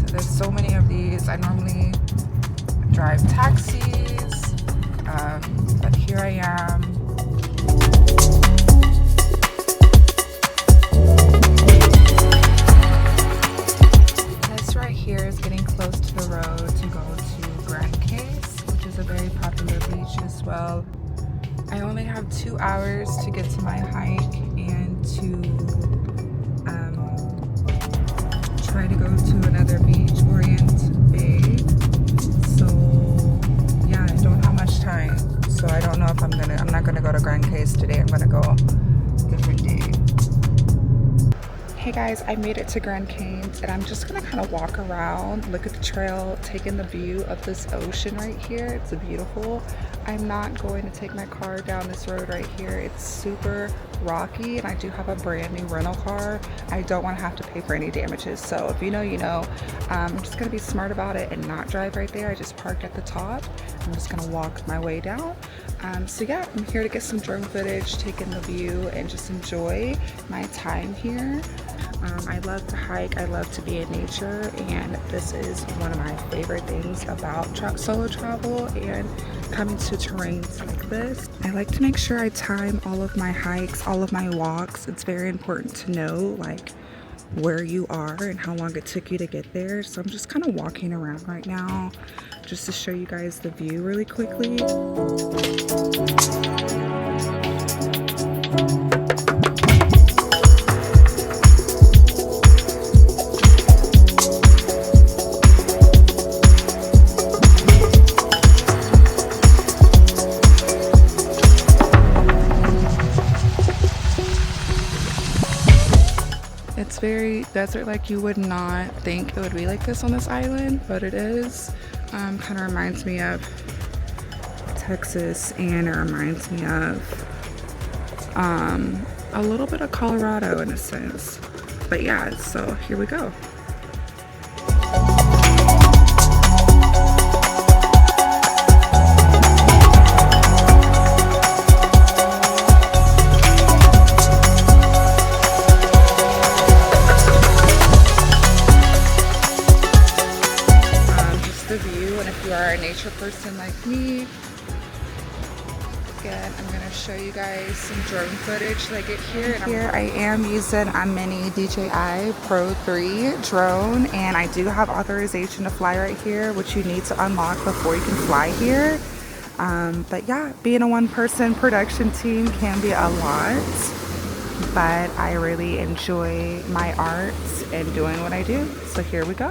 There's so many of these. I normally drive taxis, but here I am. This right here is getting close to the road to go to Grande Caye, which is a very popular beach as well. I only have 2 hours to get to my hike and to try to go to another beach, Orient Bay. So yeah, I don't have much time. So I don't know if I'm not gonna go to Grande Caye today. I'm gonna go a different day. Hey guys, I made it to Grande Caye and I'm just gonna kind of walk around, look at the trail, take in the view of this ocean right here. It's beautiful. I'm not going to take my car down this road right here. It's super rocky and I do have a brand new rental car. I don't want to have to pay for any damages. So if you know, you know. I'm just gonna be smart about it and not drive right there. I just parked at the top. I'm just gonna walk my way down. So yeah, I'm here to get some drone footage, take in the view, and just enjoy my time here. I love to hike, I love to be in nature, and this is one of my favorite things about solo travel and coming to terrains like this. I like to make sure I time all of my hikes, all of my walks. It's very important to know like where you are and how long it took you to get there. So I'm just kind of walking around right now just to show you guys the view really quickly. It's very desert, like you would not think it would be like this on this island, but it is. Kind of reminds me of Texas, and it reminds me of a little bit of Colorado in a sense. But yeah, so here we go. A nature person like me. Again, I'm going to show you guys some drone footage that I get here. And here I am using a mini DJI Pro 3 drone, and I do have authorization to fly right here, which you need to unlock before you can fly here. But yeah, being a one-person production team can be a lot, but I really enjoy my art and doing what I do. So here we go.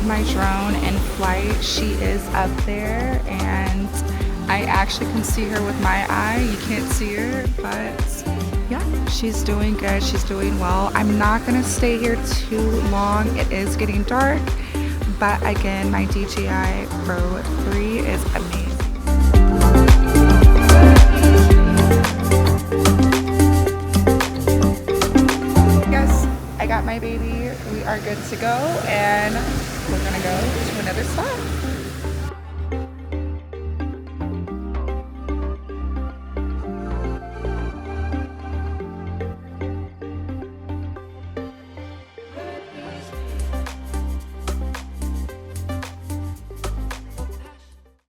My drone in flight. She is up there and I actually can see her with my eye. You can't see her, but yeah, she's doing good. She's doing well. I'm not gonna stay here too long. It is getting dark, but again, my DJI Pro 3 is amazing.